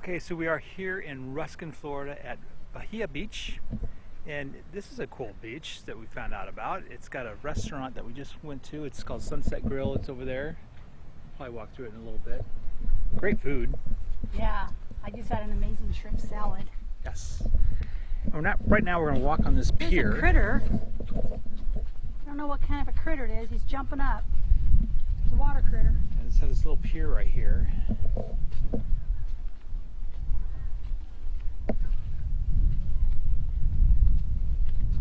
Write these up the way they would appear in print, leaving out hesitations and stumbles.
Okay, so we are here in Ruskin, Florida at Bahia Beach, and this is a cool beach that we found out about. It's got a restaurant that we just went to. It's called Sunset Grill. It's over there. Probably walk through it in a little bit. Great food. Yeah, I just had an amazing shrimp salad. Yes. Right now we're going to walk on this pier. There's a critter. I don't know what kind of a critter it is. He's jumping up. It's a water critter. And it's got this little pier right here.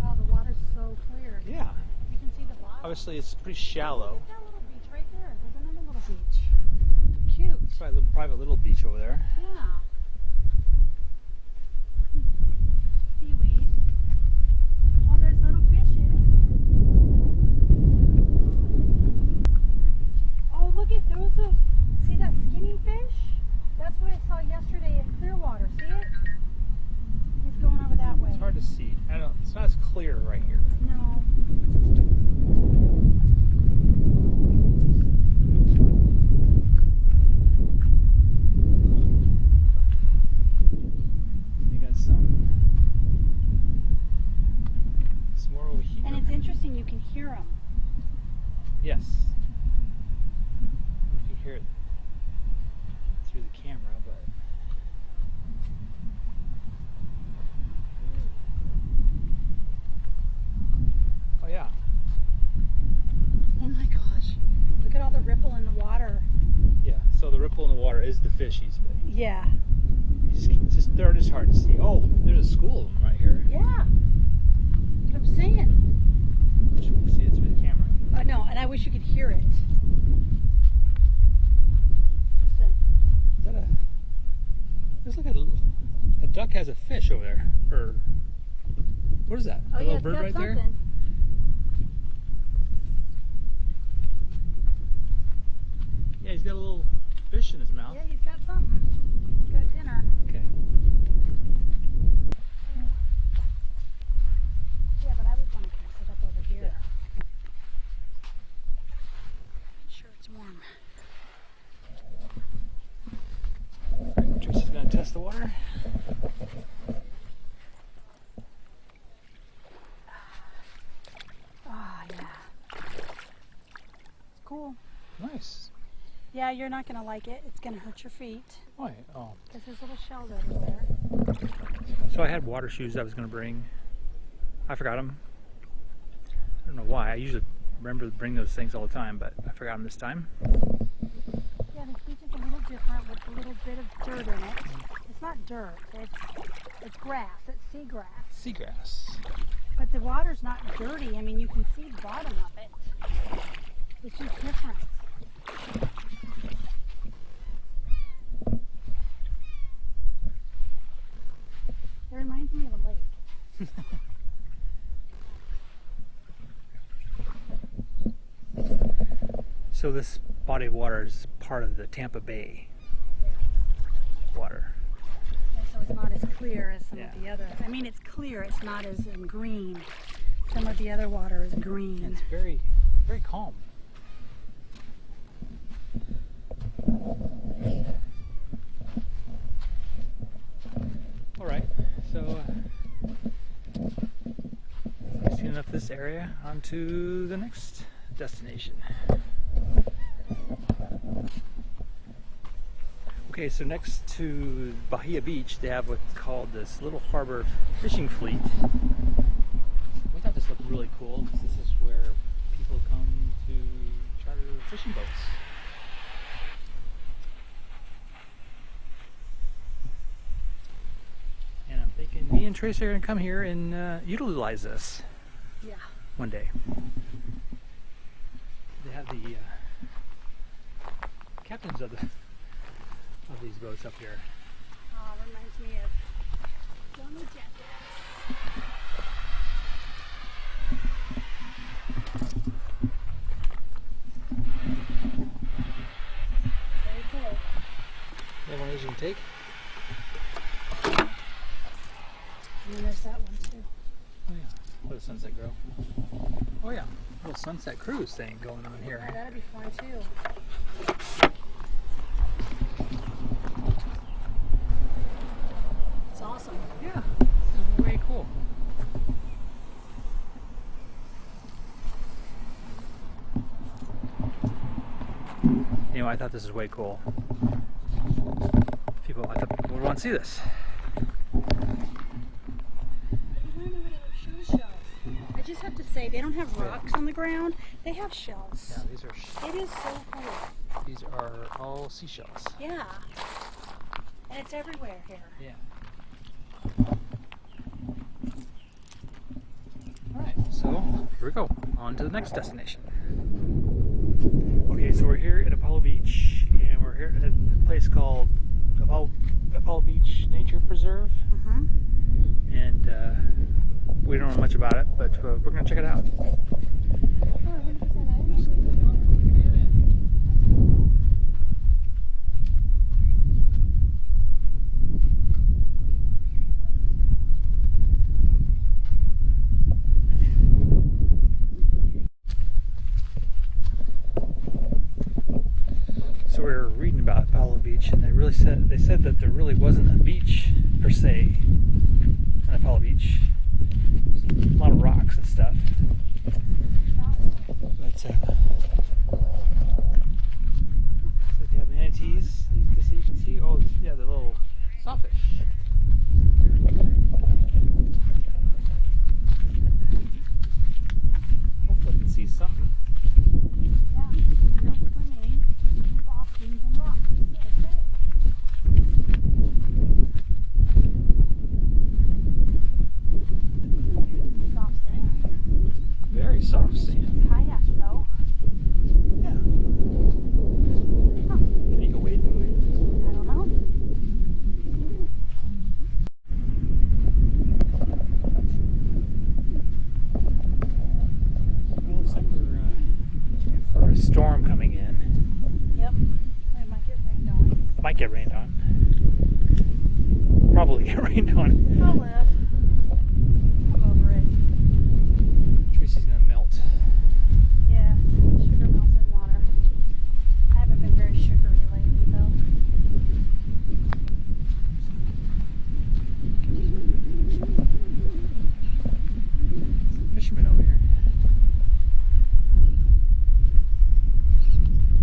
Oh, the water's so clear. Yeah. You can see the bottom. Obviously it's pretty shallow. Look at that little beach right there. There's another little beach. Cute. It's probably a little private little beach over there. Yeah. Seaweed. Oh, there's little fishes. Oh, look at those. See that skinny fish? That's what I saw yesterday at Clearwater. See it? He's going over that way. It's hard to see. It's not as clear right here. No. You got some more over here. And it's interesting, you can hear them. Yes. I don't know if you hear it through the camera, but oh yeah. Oh my gosh. Look at all the ripple in the water. Yeah. So the ripple in the water is the fishies, but Yeah. they're just hard to see. Oh, there's a school of them right here. Yeah. That's what I'm saying. Wish we could see it through the camera. No, and I wish you could hear it. Listen. Is that looks like a duck has a fish over there. Or what is that? Oh, A yeah, little it's bird got right there? something. Yeah, he's got a little fish in his mouth. Yeah, he's got something. He's got dinner. Okay. Yeah, but I would want to kind of sit up over here. Yeah. Sure, it's warm. Tracy's gonna test the water. Ah, yeah. It's cool. Nice. Yeah, you're not going to like it. It's going to hurt your feet. Why? Oh. Because there's little shells everywhere. So I had water shoes I was gonna bring. I forgot them. I don't know why. I usually remember to bring those things all the time, but I forgot them this time. Yeah, this beach is a little different with a little bit of dirt in it. It's not dirt. It's grass. It's seagrass. Seagrass. But the water's not dirty. I mean, you can see the bottom of it. It's just different. It reminds me of a lake. So this body of water is part of the Tampa Bay water. And so it's not as clear as some Yeah. of the other. I mean, it's clear. It's not as in green. Some of the other water is green. And it's very, very calm. All right, so let's tune up this area onto the next destination. Okay, so next to Bahia Beach, they have what's called this little harbor fishing fleet. We thought this looked really cool because this is where people come to charter fishing boats. And I'm thinking me and Tracy are going to come here and utilize this Yeah. one day. They have the captains of these boats up here. Oh, reminds me of Johnny Jackets. Very cool. You have one of those you can take? And then there's that one too. Oh yeah. What a Sunset Grill. Oh yeah. Little sunset cruise thing going on here. Yeah, that'd be fun too. anyway, I thought this was way cool. I thought people would want to see this. I just have to say, they don't have rocks on the ground. They have shells. Yeah, these are. It is so cool. These are all seashells. Yeah. And it's everywhere here. Yeah. Alright, so here we go. On to the next destination. Okay, so we're here at Apollo Beach, and we're here at a place called Apollo Beach Nature Preserve. And we don't know much about it, but we're going to check it out. So we were reading about Apollo Beach, and they said that there really wasn't a beach per se on Apollo Beach. A lot of rocks and stuff. But so they have manatees. You can see. Oh, yeah, the little sawfish. Hopefully, I can see something. Yeah, no swimming, off beams and rocks. Soft sand. Very soft sand. Kayak though. Yeah. Can you go wade? I don't know. Well, looks like we're for a storm coming in. Yep. It might get rained on. Might get rained on. Probably get rained on. I'll live. I'm over it. Tracy's gonna melt. Yeah, sugar melts in water. I haven't been very sugary lately though. Fisherman over here.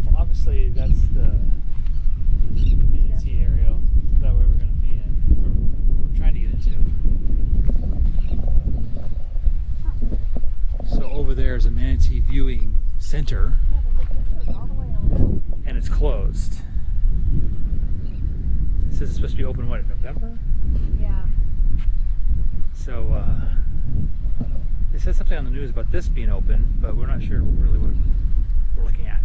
Well, obviously that's the manatee area that we were going to be in. We're trying to get into. So over there is a manatee viewing center, Yeah, they get pictures all the way around. and it's closed. It says it's supposed to be open, what, in November? Yeah. So it says something on the news about this being open, but we're not sure really what we're looking at.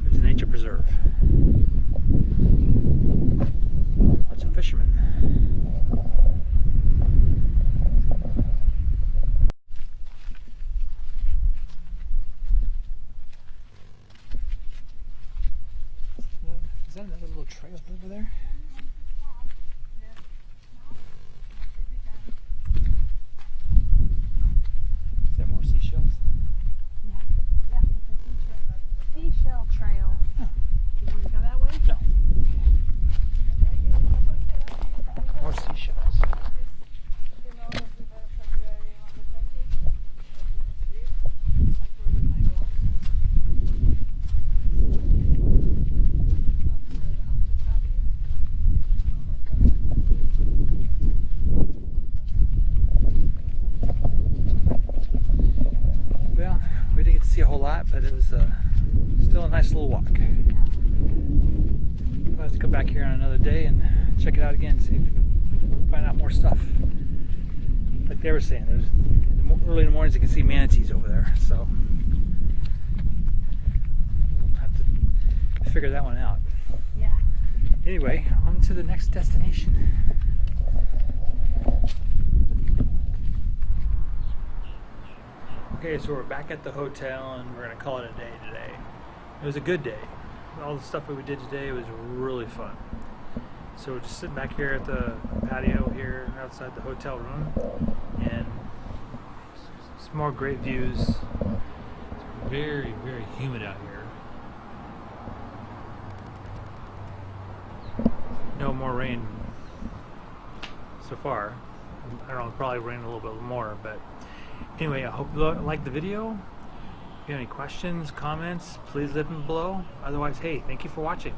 It's a nature preserve. Lots of fishermen. Is that another little trail over there? Is that more seashells? Yeah, it's a seashell trail. Huh. You want to go that way? No. More seashells. Well, we didn't get to see a whole lot, but it was still a nice little walk. We'll have to come back here on another day and check it out again, see if we can find out more stuff. Like they were saying, early in the mornings you can see manatees over there, so we'll have to figure that one out. Yeah. Anyway, on to the next destination. Okay, so we're back at the hotel and we're going to call it a day today. It was a good day. All the stuff that we did today was really fun. So we're just sitting back here at the patio here outside the hotel room, and some more great views. It's very, very humid out here. No more rain so far. I don't know, it'll probably rain a little bit more, but anyway, I hope you like the video. If you have any questions, comments, please leave them below. Otherwise, hey, thank you for watching.